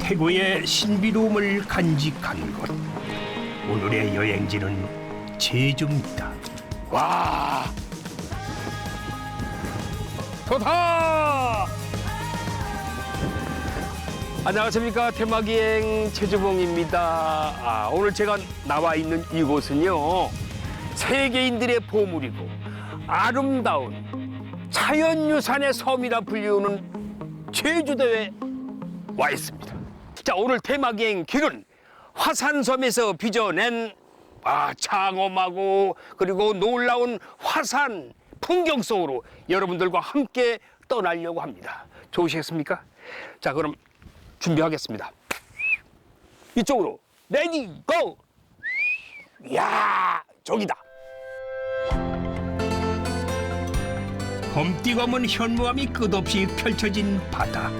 태고의 신비로움을 간직한 곳. 오늘의 여행지는 제주입니다. 와. 좋다. 안녕하십니까, 테마기행 최주봉입니다. 오늘 제가 나와 있는 이곳은요, 세계인들의 보물이고 아름다운 자연유산의 섬이라 불리우는 제주도에 와 있습니다. 자, 오늘 테마기행 길은 화산섬에서 빚어낸 장엄하고 그리고 놀라운 화산 풍경 속으로 여러분들과 함께 떠나려고 합니다. 좋으시겠습니까? 자, 그럼 준비하겠습니다. 이쪽으로 레디 고! 이야, 저기다. 검띠검은 현무암이 끝없이 펼쳐진 바다.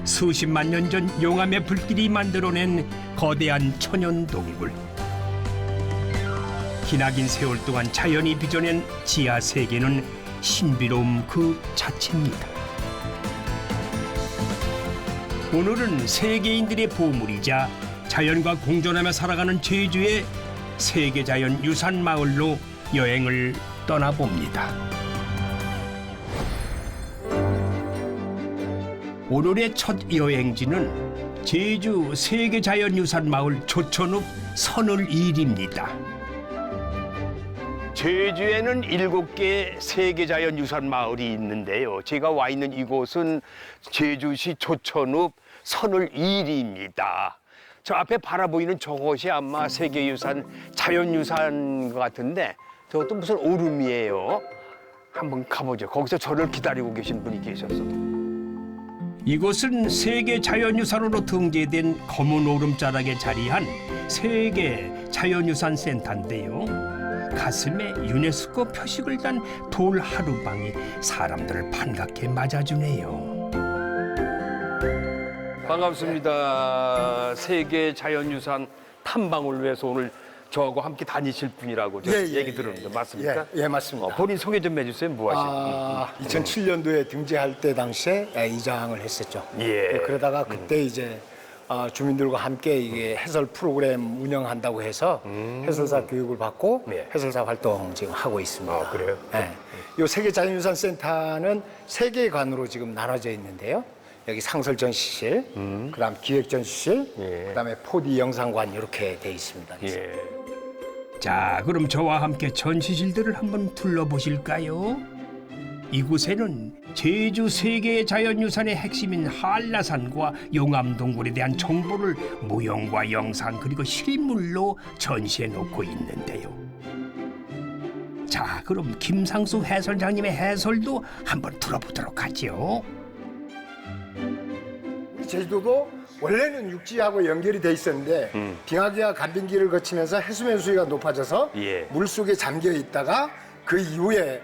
수십만 년 전 용암의 불길이 만들어낸 거대한 천연동굴. 기나긴 세월 동안 자연이 빚어낸 지하 세계는 신비로움 그 자체입니다. 오늘은 세계인들의 보물이자 자연과 공존하며 살아가는 제주의 세계자연유산 마을로 여행을 떠나봅니다. 오늘의 첫 여행지는 제주 세계자연유산 마을 조천읍 선을일입니다. 제주에는 7개의 세계자연유산 마을이 있는데요. 제가 와 있는 이곳은 제주시 조천읍 선을일입니다. 저 앞에 바라보이는 저것이 아마 세계유산, 자연유산 것 같은데 저것도 무슨 오름이에요. 한번 가보죠. 거기서 저를 기다리고 계신 분이 계셔서. 이곳은 세계자연유산으로 등재된 검은 오름자락에 자리한 세계자연유산센터인데요. 가슴에 유네스코 표식을 단 돌 하루방이 사람들을 반갑게 맞아주네요. 반갑습니다. 세계자연유산 탐방을 위해서 오늘 저하고 함께 다니실 분이라고 제가 얘기 들었는데 맞습니까? 예, 맞습니다. 본인 소개 좀 해주세요. 뭐 하시는? 2007년도에 등재할 때 당시에 이장을 했었죠. 예. 그러다가 그때 이제 주민들과 함께 이게 해설 프로그램 운영한다고 해서 해설사 교육을 받고 네. 해설사 활동 지금 하고 있습니다. 그래요? 네. 이 세계자연유산센터는 세 개의 관으로 지금 나눠져 있는데요. 여기 상설 전시실, 그다음 기획 전시실, 예. 그다음에 4D 영상관 이렇게 돼 있습니다. 예. 자, 그럼 저와 함께 전시실들을 한번 둘러보실까요? 이곳에는 제주 세계자연유산의 핵심인 한라산과 용암동굴에 대한 정보를 모형과 영상 그리고 실물로 전시해 놓고 있는데요. 자, 그럼 김상수 해설장님의 해설도 한번 들어보도록 하죠. 우리 제주도도 원래는 육지하고 연결이 돼 있었는데 빙하기와 간빙기를 거치면서 해수면 수위가 높아져서 예. 물속에 잠겨 있다가 그 이후에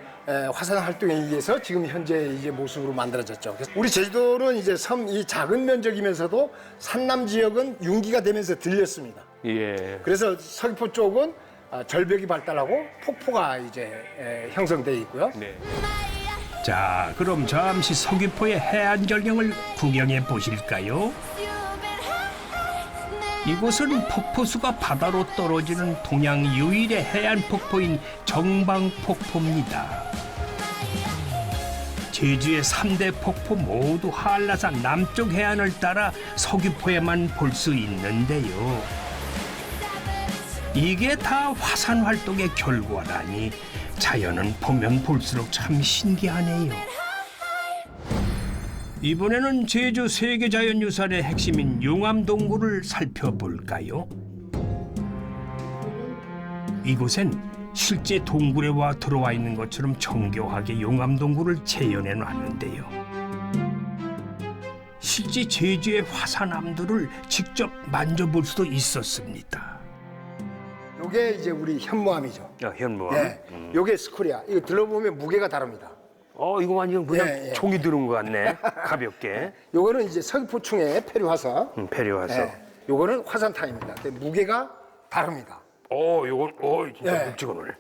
화산 활동에 의해서 지금 현재 이제 모습으로 만들어졌죠. 그래서 우리 제주도는 이제 섬 이 작은 면적이면서도 산남 지역은 융기가 되면서 들렸습니다. 예. 그래서 서귀포 쪽은 절벽이 발달하고 폭포가 이제 형성돼 있고요. 네. 자, 그럼 잠시 서귀포의 해안 절경을 구경해 보실까요? 이곳은 폭포수가 바다로 떨어지는 동양 유일의 해안 폭포인 정방폭포입니다. 제주의 3대 폭포 모두 한라산 남쪽 해안을 따라 서귀포에만 볼 수 있는데요. 이게 다 화산 활동의 결과라니 자연은 보면 볼수록 참 신기하네요. 이번에는 제주 세계자연유산의 핵심인 용암동굴을 살펴볼까요? 이곳엔 실제 동굴에 와 들어와 있는 것처럼 정교하게 용암동굴을 재현해 놨는데요. 실제 제주의 화산암들을 직접 만져볼 수도 있었습니다. 요게 이제 우리 현무암이죠. 현무암. 예. 요게 스코리아. 이거 들어보면 무게가 다릅니다. 이거 완전 그냥 예, 예. 종이 들은 것 같네. 가볍게. 요거는 이제 서귀포충의 페류화석. 페리와서. 예. 요거는 화산탕입니다. 근데 무게가 다릅니다. 요건 진짜 예. 묵직하네.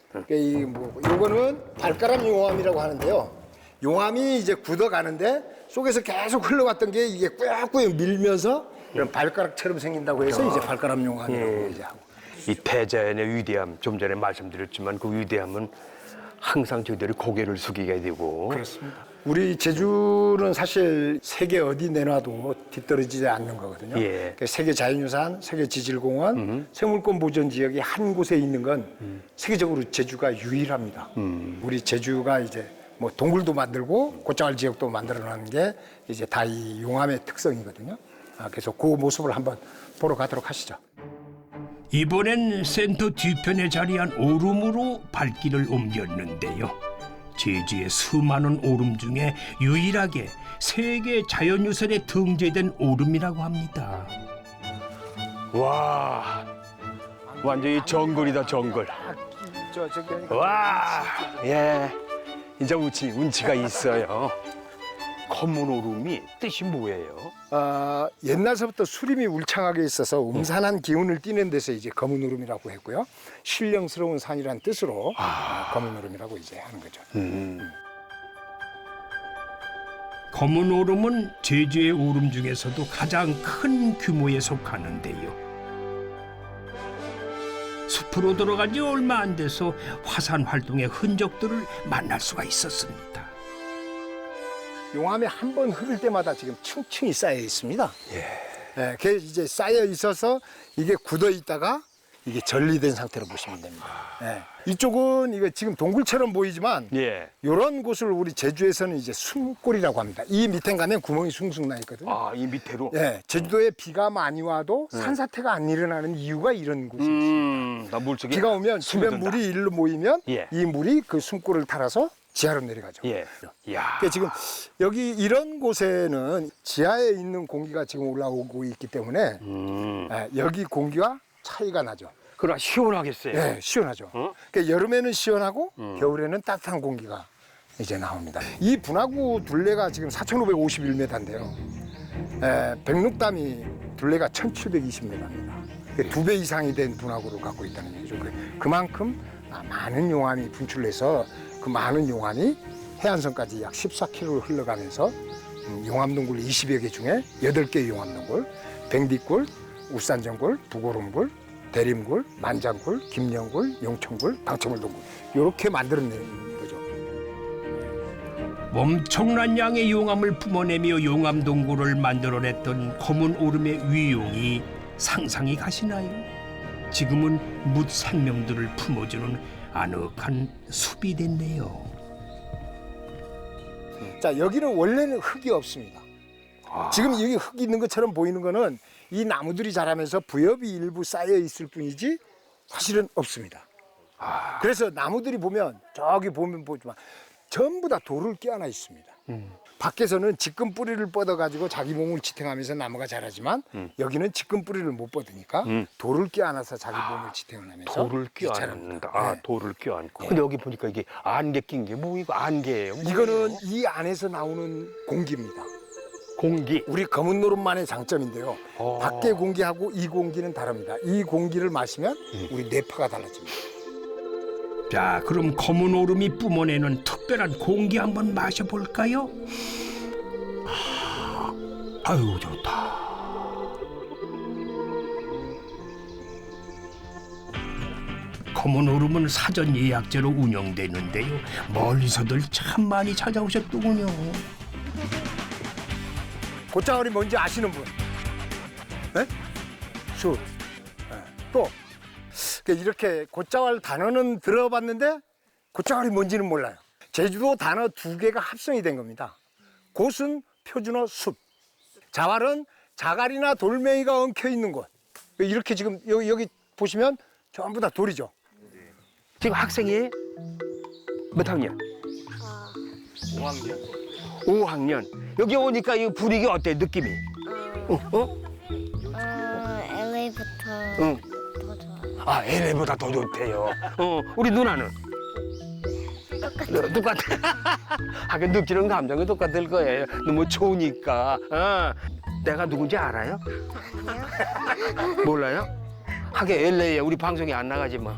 요거는 발가락 용암이라고 하는데요. 용암이 이제 굳어가는데 속에서 계속 흘러왔던 게 이게 꾸역꾸역 밀면서 이런 발가락처럼 생긴다고 해서 이제 발가락 용암이라고 이제 하고. 이 대자연의 위대함, 좀 전에 말씀드렸지만 그 위대함은 항상 저희들이 고개를 숙이게 되고. 그렇습니다. 우리 제주는 사실 세계 어디 내놔도 뒤떨어지지 않는 거거든요. 예. 세계 자연유산, 세계 지질공원, 생물권 보전 지역이 한 곳에 있는 건 세계적으로 제주가 유일합니다. 우리 제주가 이제 뭐 동굴도 만들고 곶자왈 지역도 만들어내는 게 이제 다 이 용암의 특성이거든요. 그래서 그 모습을 한번 보러 가도록 하시죠. 이번엔 센터 뒤편에 자리한 오름으로 발길을 옮겼는데요. 제주의 수많은 오름 중에 유일하게 세계 자연유산에 등재된 오름이라고 합니다. 와, 완전히 정글이다, 정글. 와, 예, 이제 운치가 있어요. 검은 오름이 뜻이 뭐예요? 옛날서부터 수림이 울창하게 있어서 음산한 기운을 띠는 데서 이제 검은 오름이라고 했고요. 신령스러운 산이라는 뜻으로 검은 오름이라고 이제 하는 거죠. 검은 오름은 제주의 오름 중에서도 가장 큰 규모에 속하는데요. 숲으로 들어간 지 얼마 안 돼서 화산 활동의 흔적들을 만날 수가 있었습니다. 용암에 한 번 흐를 때마다 지금 층층이 쌓여 있습니다. 예, 그게 이제 쌓여 있어서 이게 굳어 있다가 이게 전리된 상태로 보시면 됩니다. 예. 이쪽은 이거 지금 동굴처럼 보이지만 예. 이런 곳을 우리 제주에서는 이제 숨골이라고 합니다. 이 밑에 가면 구멍이 숭숭 나 있거든요. 아, 이 밑에로? 예, 제주도에 비가 많이 와도 산사태가 안 일어나는 이유가 이런 곳입니다. 나 물속에 비가 오면 주변 스며든다. 물이 일로 모이면 예. 이 물이 그 숨골을 따라서 지하로 내려가죠. 예. 야. 그러니까 지금 여기 이런 곳에는 지하에 있는 공기가 지금 올라오고 있기 때문에 여기 공기와 차이가 나죠. 그러나 시원하겠어요. 네, 시원하죠. 그러니까 여름에는 시원하고 겨울에는 따뜻한 공기가 이제 나옵니다. 이 분화구 둘레가 지금 4,551m인데요. 백록담이 둘레가 1,720m입니다. 2배 이상이 된 분화구를 갖고 있다는 얘기죠. 그만큼 많은 용암이 분출돼서 그 많은 용암이 해안선까지 약 14km를 흘러가면서 용암동굴 20여 개 중에 8개의 용암동굴, 백리굴, 울산전굴, 북오름굴, 대림굴, 만장굴, 김영굴, 용천굴, 방천굴동굴 이렇게 만들어낸 거죠. 엄청난 양의 용암을 뿜어내며 용암동굴을 만들어냈던 검은 오름의 위용이 상상이 가시나요? 지금은 묻 생명들을 품어주는 아늑한 숲이 됐네요. 자, 여기는 원래는 흙이 없습니다. 지금 여기 흙이 있는 것처럼 보이는 거는 이 나무들이 자라면서 부엽이 일부 쌓여 있을 뿐이지 사실은 없습니다. 그래서 나무들이 보면 저기 보면 보지만 전부 다 돌을 끼안아 있습니다. 밖에서는 지금 뿌리를 뻗어가지고 자기 몸을 지탱하면서 나무가 자라지만 여기는 지금 뿌리를 못 뻗으니까 돌을 끼안아서 자기 몸을 지탱을 하면서 돌을 껴안는다. 네. 돌을 껴안고. 근데 여기 보니까 이게 안개 낀 게 뭐 이거 안개예요? 이거는 이 안에서 나오는 공기입니다. 공기. 우리 검은 노름만의 장점인데요. 밖의 공기하고 이 공기는 다릅니다. 이 공기를 마시면 우리 뇌파가 달라집니다. 자, 그럼 검은 오름이 뿜어내는 특별한 공기 한번 마셔볼까요? 아유, 좋다. 검은 오름은 사전 예약제로 운영되는데요. 멀리서들 참 많이 찾아오셨더군요. 곶자왈이 뭔지 아시는 분? 네? 술. 네. 또 이렇게 곶자왈 단어는 들어봤는데 곶자왈이 뭔지는 몰라요. 제주도 단어 2개가 합성이 된 겁니다. 곶은 표준어 숲, 자왈은 자갈이나 돌멩이가 엉켜 있는 곳. 이렇게 지금 여기 보시면 전부 다 돌이죠. 지금 학생이 몇 학년? 5학년. 5학년. 여기 오니까 이 분위기 어때? 느낌이? LA부터 응. 더 좋아. 아, LA보다 더 좋대요. 우리 누나는? 똑같아. 하긴 느끼는 감정이 똑같을 거예요. 너무 좋으니까. 내가 누군지 알아요? 몰라요? 하긴 LA에 우리 방송에 안 나가지 뭐.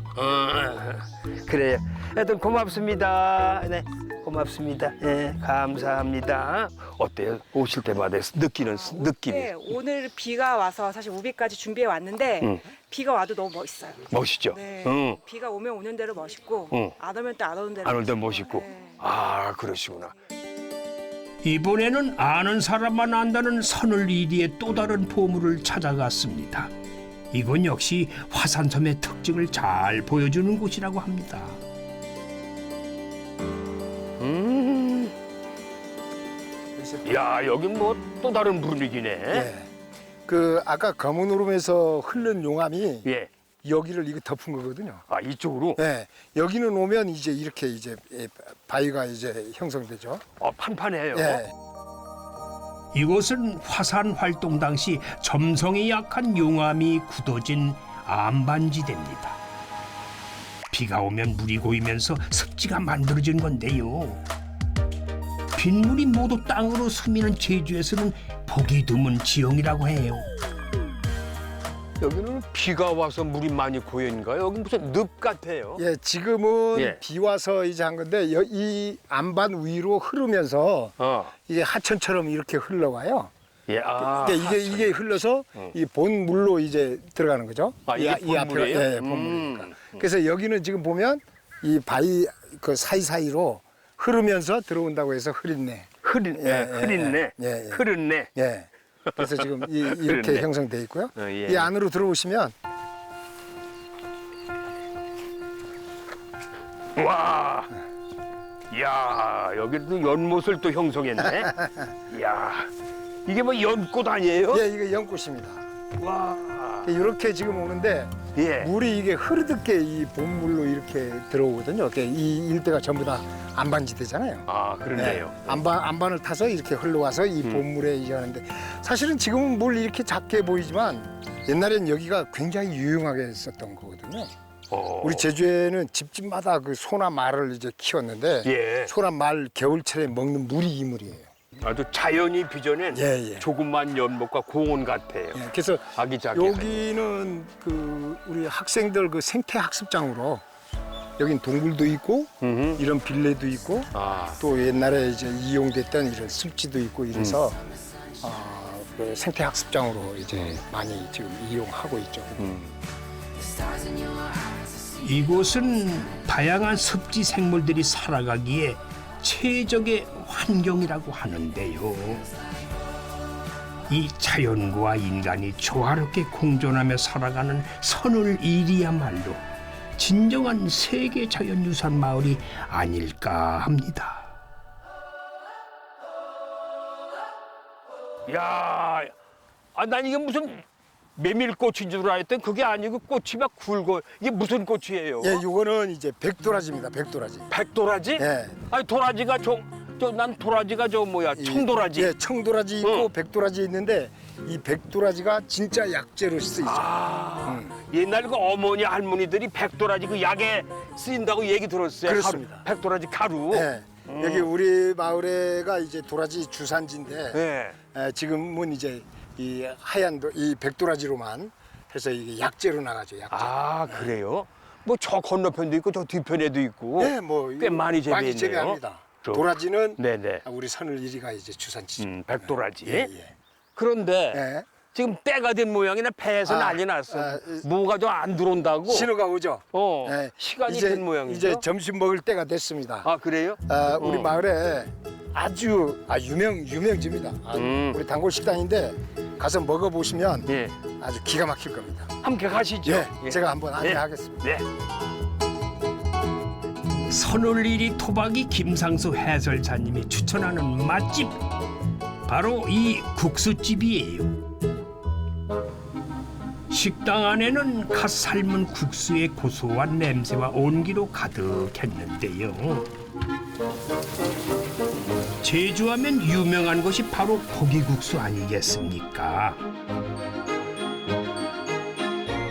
그래요. 하여튼 고맙습니다. 네, 고맙습니다. 예, 감사합니다. 어때요? 오실 때마다 느끼는 느낌이 네, 오늘 비가 와서 사실 우비까지 준비해 왔는데 비가 와도 너무 멋있어요. 멋있죠? 네. 응. 비가 오면 오는 대로 멋있고 응. 안 오면 또 안 오는 대로 안 올 때 멋있고. 멋있고. 네. 아, 그러시구나. 이번에는 아는 사람만 안다는 선을이리의 또 다른 보물을 찾아갔습니다. 이건 역시 화산섬의 특징을 잘 보여주는 곳이라고 합니다. 야, 여긴 뭐 또 다른 분위기네. 예. 그 아까 검은 오름에서 흐른 용암이 예. 여기를 이거 덮은 거거든요. 아, 이쪽으로? 예. 여기는 오면 이제 이렇게 이제 바위가 이제 형성되죠. 판판해요. 예. 이곳은 화산 활동 당시 점성이 약한 용암이 굳어진 암반지대입니다. 비가 오면 물이 고이면서 습지가 만들어진 건데요. 빗물이 모두 땅으로 스미는 제주에서는 보기 드문 지형이라고 해요. 여기는 비가 와서 물이 많이 고여있는가요? 여기 무슨 늪 같아요. 예, 지금은 예. 비 와서 이제 한 건데 이 암반 위로 흐르면서 이게 하천처럼 이렇게 흘러와요. 예, 아. 그러니까 이게 흘러서 이 본물로 이제 들어가는 거죠. 아, 이게 본물이에요? 예, 본물이니까. 그래서 여기는 지금 보면 이 바위 그 사이사이로 흐르면서 들어온다고 해서 흐린내. 흐린네. 예, 예. 흐른네. 예. 그래서 지금 이렇게 흐른내. 형성돼 있고요. 예. 이 안으로 들어오시면 와. 야, 여기도 연못을 또 형성했네. 야. 이게 뭐 연꽃 아니에요? 예, 이게 연꽃입니다. 와. 이렇게 지금 오는데 예. 물이 이게 흐르듯게 이 본물로 이렇게 들어오거든요. 이렇게 이 일대가 전부 다 안반지대잖아요. 아, 그렇네요. 네. 안반을 타서 이렇게 흘러와서 이 본물에 이제 하는데 사실은 지금은 물 이렇게 작게 보이지만 옛날엔 여기가 굉장히 유용하게 썼던 거거든요. 우리 제주에는 집집마다 그 소나 말을 이제 키웠는데 예. 소나 말 겨울철에 먹는 물이 이 물이에요. 아주 자연이 빚어낸 예, 예. 조그만 연못과 공원 같아요. 예, 그래서 아기자기하게. 여기는 그 우리 학생들 그 생태 학습장으로 여긴 동굴도 있고 이런 빌레도 있고 아. 또 옛날에 이제 이용됐던 이런 습지도 있고 이래서 그 생태 학습장으로 이제 많이 지금 이용하고 있죠. 이곳은 다양한 습지 생물들이 살아가기에 최적의 환경이라고 하는데요. 이 자연과 인간이 조화롭게 공존하며 살아가는 선을이리야말로 진정한 세계 자연유산 마을이 아닐까 합니다. 야, 난 이게 무슨 메밀꽃인 줄 알았더니 그게 아니고 꽃이 막 굵어. 이게 무슨 꽃이에요? 예, 요거는 이제 백도라지입니다. 백도라지. 백도라지? 예. 아니 도라지가 난 도라지가 청도라지. 예, 청도라지 있고 어. 백도라지 있는데 이 백도라지가 진짜 약재로 쓰이죠. 옛날 그 어머니 할머니들이 백도라지 그 약에 쓰인다고 얘기 들었어요. 그렇습니다. 백도라지 가루. 예. 여기 우리 마을에가 이제 도라지 주산지인데 예. 지금은 이제 이 하얀 이 백도라지로만 해서 이게 약재로 나가죠. 약재. 아, 그래요? 뭐 저 건너편도 있고 저 뒤편에도 있고. 네, 뭐 꽤 많이 재배했네요. 재배합니다. 저- 도라지는 네네. 우리 선을이리가 이제 주산지죠. 백도라지. 예, 예. 그런데 예. 지금 때가 된 모양이나 배에서 난리 났어. 뭐가 좀 안 들어온다고. 신호가 오죠. 어, 시간이 이제, 된 모양이죠. 이제 점심 먹을 때가 됐습니다. 아, 그래요? 우리 마을에 아주 유명집니다. 우리 단골 식당인데 가서 먹어보시면 예. 아주 기가 막힐 겁니다. 함께 가시죠. 예, 예. 제가 한번 안내하겠습니다. 네. 선을이리 토박이 김상수 해설자님이 추천하는 맛집 바로 이 국수집이에요. 식당 안에는 갓 삶은 국수의 고소한 냄새와 온기로 가득했는데요. 제주하면 유명한 것이 바로 고기국수 아니겠습니까?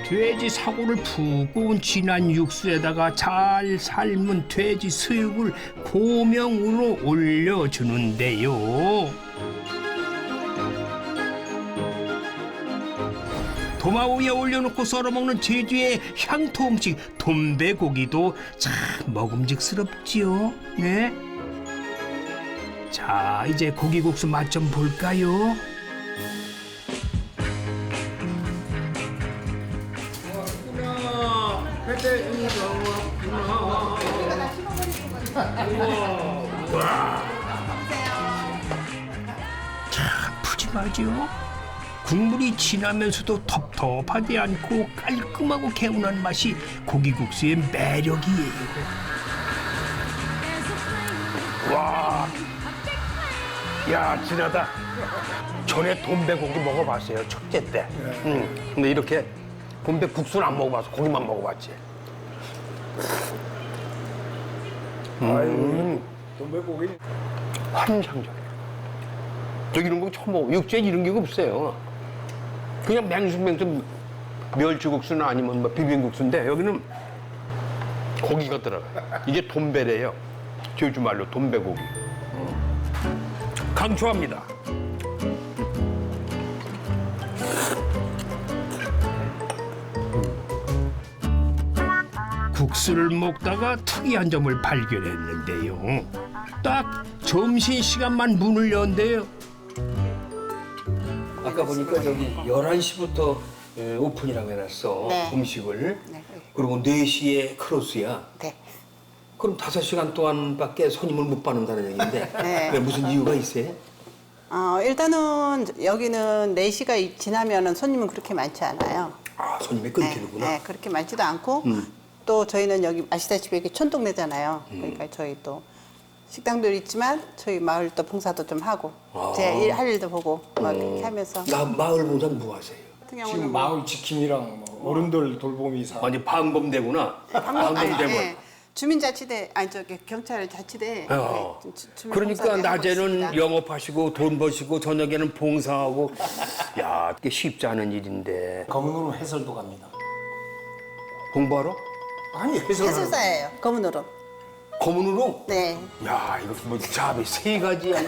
돼지 사고를 푹 구운 진한 육수에다가 잘 삶은 돼지 수육을 고명으로 올려주는데요. 도마 위에 올려놓고 썰어먹는 제주의 향토 음식 돈배고기도 참 먹음직스럽지요. 네. 자, 이제 고기국수 맛 좀 볼까요? 참 푸짐하죠? 국물이 진하면서도 텁텁하지 않고 깔끔하고 개운한 맛이 고기국수의 매력이에요. 와, 야, 진하다. 전에 돈배고기 먹어봤어요, 첫째 때. 근데 이렇게 돈배국수는 안 먹어봐서 고기만 먹어봤지. 돈배고기. 환상적이야. 저 이런 거 처음 먹어. 육지에 이런 게 없어요. 그냥 맹숭맹숭 멸치국수나 아니면 뭐 비빔국수인데 여기는 고기가 들어가요. 이게 돈배래요. 제주 말로 돈배고기. 강추합니다. 국수를 먹다가 특이한 점을 발견했는데요. 딱 점심시간만 문을 연대요. 아까 보니까 저기 11시부터 오픈이라고 해놨어. 네. 음식을. 네. 그리고 4시에 크로스야. 네. 그럼 5시간 동안밖에 손님을 못 받는다는 얘기인데 네. 왜 무슨 이유가 있어요? 일단은 여기는 4시가 지나면은 손님은 그렇게 많지 않아요. 아, 손님이 끊기는구나. 네, 그렇게 많지도 않고 또 저희는 여기 아시다시피 이렇게 촌동네잖아요. 그러니까 저희 또 식당도 있지만 저희 마을 또 봉사도 좀 하고 제 일 할 일도 보고 막 이렇게 하면서 나 마을 봉사는 뭐 하세요? 같은 경우는 지금 마을 지킴이랑 뭐 어른들 돌보미 사. 아니 방범대구나. 방범대구. 주민자치대 아니 저기 경찰 자치대. 어. 네, 주민 그러니까 봉사대 하고 낮에는 있습니다. 영업하시고 돈 버시고 저녁에는 봉사하고 야, 이게 쉽지 않은 일인데. 검은으로 해설도 갑니다. 공부하러? 아니 해설. 해설사예요. 검은으로. 검은으로? 네. 야, 이거 뭐 잡이 3가지 아니.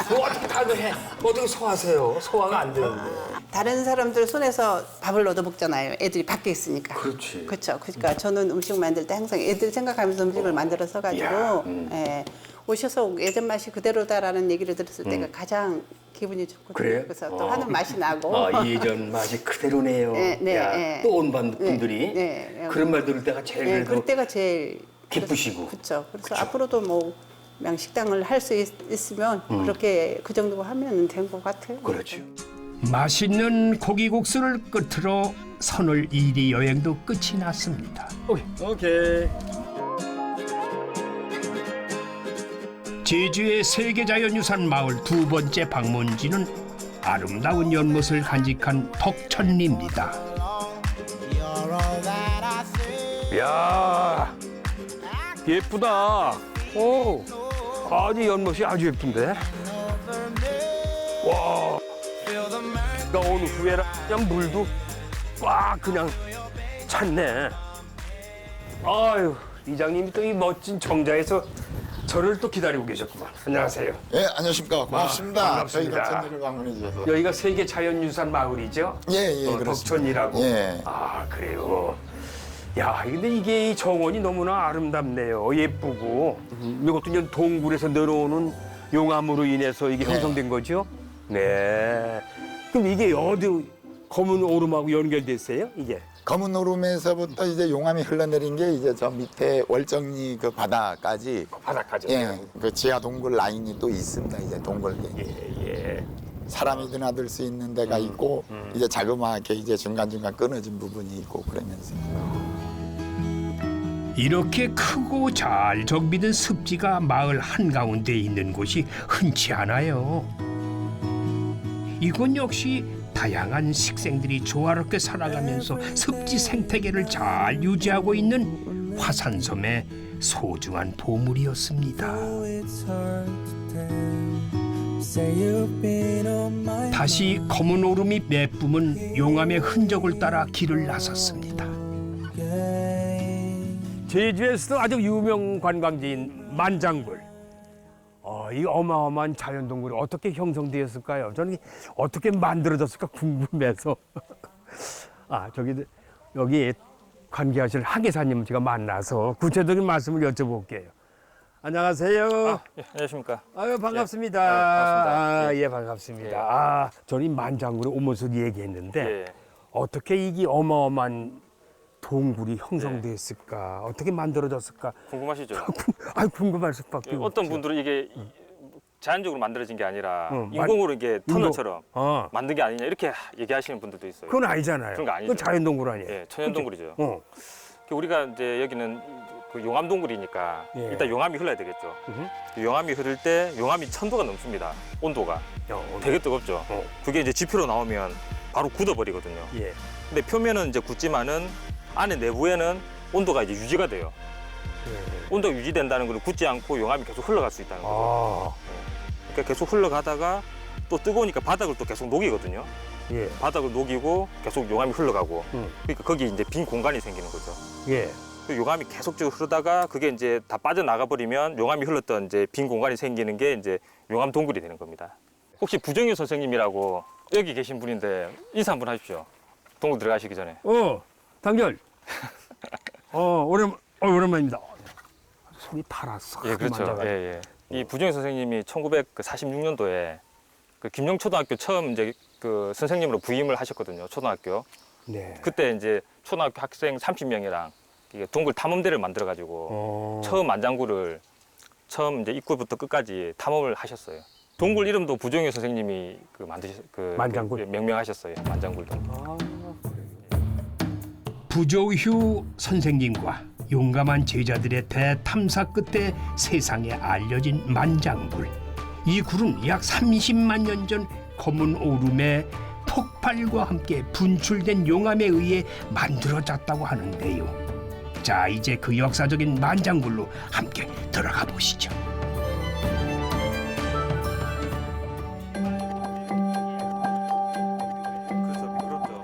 뭐 어떻게 다 해? 어떻게 소화하세요? 소화가 안 되는데. 다른 사람들 손에서 밥을 얻어 먹잖아요. 애들이 밖에 있으니까. 그렇지. 그렇죠. 그러니까 저는 음식 만들 때 항상 애들 생각하면서 음식을 만들어서 가지고 예, 오셔서 예전 맛이 그대로다라는 얘기를 들었을 때가 가장 기분이 좋거든요. 그래요? 그래서 또 하는 맛이 나고. 예전 맛이 그대로네요. 네, 네, 야, 네. 또 온 분들이 네. 그런 말 들을 때가 제일 예, 그래도 그럴 때가 제일 기쁘시고. 그렇죠. 그래서 앞으로도 뭐 그냥 식당을 할 수 있으면 그렇게 그 정도 하면 된 것 같아요. 그렇죠. 맛있는 고기국수를 끝으로 선을 2리 여행도 끝이 났습니다. 오케이. 제주의 세계자연유산 마을 2번째 방문지는 아름다운 연못을 간직한 덕천리입니다. 야, 예쁘다. 오, 아주 연못이 아주 예쁜데. 와, 나 오늘 후에라 그냥 물도 꽉 그냥 찼네. 아유, 이장님이 또 이 멋진 정자에서 저를 또 기다리고 계셨구만. 안녕하세요. 예, 안녕하십니까. 고맙습니다. 반갑습니다. 저희 덕천리를 방문해 주셔서. 여기가 세계 자연유산 마을이죠? 예, 그렇습니다. 덕천이라고. 예. 아, 그래요. 야, 근데 이게 이 정원이 너무나 아름답네요. 예쁘고. 이것도 이제 동굴에서 내려오는 용암으로 인해서 이게 네. 형성된 거죠? 네. 그럼 이게 어디 검은 오름하고 연결돼 있어요? 이게? 검은 오름에서부터 이제 용암이 흘러내린 게 이제 저 밑에 월정리 그 바다까지. 바닥까지. 예, 그 지하 동굴 라인이 또 있습니다. 이제 동굴. 예. 사람이 드나들 수 있는 데가 있고 이제 자그마하게 이제 중간중간 끊어진 부분이 있고 그러면서. 이렇게 크고 잘 정비된 습지가 마을 한가운데 있는 곳이 흔치 않아요. 이곳 역시 다양한 식생들이 조화롭게 살아가면서 습지 생태계를 잘 유지하고 있는 화산섬의 소중한 보물이었습니다. 다시 검은 오름이 내뿜은 용암의 흔적을 따라 길을 나섰습니다. 제주에서도 아주 유명 관광지인 만장굴. 이 어마어마한 자연동굴이 어떻게 형성되었을까요? 저는 어떻게 만들어졌을까 궁금해서. 여기 관계하실 하계사님 제가 만나서 구체적인 말씀을 여쭤볼게요. 안녕하세요. 예, 안녕하십니까. 아유 반갑습니다. 예, 반갑습니다. 아, 예 반갑습니다. 예. 아 저는 이 만장굴에 오면서 얘기했는데 예. 어떻게 이게 어마어마한 동굴이 형성됐을까? 어떻게 만들어졌을까? 궁금하시죠? 아 궁금할 수밖에 예, 없죠. 어떤 분들은 이게 자연적으로 만들어진 게 아니라 만- 인공으로 이게 터널처럼 어, 만든 게 아니냐 이렇게 얘기하시는 분들도 있어요. 그건 아니잖아요. 그런 거 아니죠. 그건 자연 동굴 아니에요. 예, 천연 동굴이죠. 어, 우리가 이제 여기는 그 용암 동굴이니까 예. 일단 용암이 흘러야 되겠죠. 으흠. 용암이 흐를 때 용암이 1000도가 넘습니다. 온도가 되게 뜨겁죠. 어. 그게 이제 지표로 나오면 바로 굳어버리거든요. 예. 근데 표면은 이제 굳지만은 안에 내부에는 온도가 이제 유지가 돼요. 예. 온도가 유지된다는 건 굳지 않고 용암이 계속 흘러갈 수 있다는 거죠. 아, 그러니까 계속 흘러가다가 또 뜨거우니까 바닥을 또 계속 녹이거든요. 예, 바닥을 녹이고 계속 용암이 흘러가고. 음. 그러니까 거기 이제 빈 공간이 생기는 거죠. 예. 그 용암이 계속적으로 흐르다가 그게 이제 다 빠져나가 버리면 용암이 흘렀던 이제 빈 공간이 생기는 게 이제 용암 동굴이 되는 겁니다. 혹시 부정유 선생님이라고 여기 계신 분인데 인사 한번 하십시오. 동굴 들어가시기 전에. 당결. 오랜만입니다. 손이 달았어. 예, 그렇죠. 만져가지고. 예, 예. 이 부정유 선생님이 1946년도에 그 김영초등학교 처음 이제 그 선생님으로 부임을 하셨거든요. 초등학교. 네. 그때 이제 초등학교 학생 30명이랑 이게 동굴 탐험대를 만들어 가지고 처음 만장굴을 처음 이제 입구부터 끝까지 탐험을 하셨어요. 동굴 이름도 부정유 선생님이 그 만장굴? 명명하셨어요. 만장굴 동굴. 부조휴 선생님과 용감한 제자들의 대탐사 끝에 세상에 알려진 만장굴. 이 굴은 약 30만 년 전 검은 오름의 폭발과 함께 분출된 용암에 의해 만들어졌다고 하는데요. 자, 이제 그 역사적인 만장굴로 함께 들어가 보시죠. 그래서 미끄럽죠.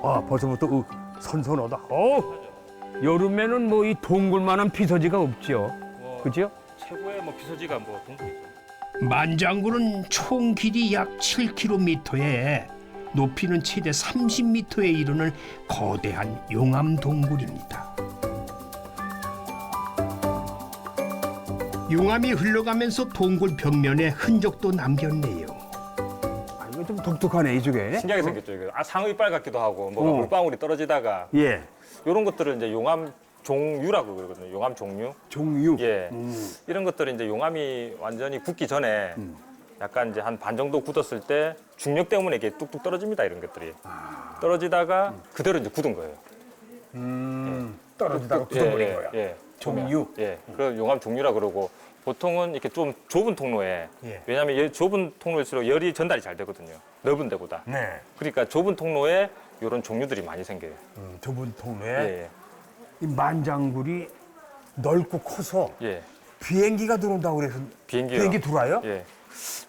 아, 벌써부터 선선하다. 여름에는 뭐 이 동굴만한 피서지가 없죠. 그죠? 최고의 뭐 비서지가 뭐 동굴이죠. 만장굴은 총 길이 약 7km에 높이는 최대 30m에 이르는 거대한 용암 동굴입니다. 용암이 흘러가면서 동굴 벽면에 흔적도 남겼네요. 아, 이거 좀 독특하네, 이쪽에. 신기하게 생겼죠. 이거. 상의빨 같기도 하고 뭐가 물방울이 떨어지다가 예, 이런 것들을 이제 용암 종유라고 그러거든요. 용암 종류. 종류. 예. 이런 것들은 이제 용암이 완전히 굳기 전에 약간 이제 한 반 정도 굳었을 때 중력 때문에 이게 뚝뚝 떨어집니다. 이런 것들이. 떨어지다가 그대로 이제 굳은 거예요. 떨어지다가 굳어버린 거야. 예. 종류. 예. 그래서 용암 종류라 그러고 보통은 이렇게 좀 좁은 통로에 예. 왜냐하면 좁은 통로일수록 열이 전달이 잘 되거든요. 넓은 데보다. 네. 그러니까 좁은 통로에 이런 종류들이 많이 생겨요. 좁은 통로에 예. 이 만장굴이 넓고 커서 예. 비행기가 들어온다고 그래서 비행기요. 비행기 들어와요? 예.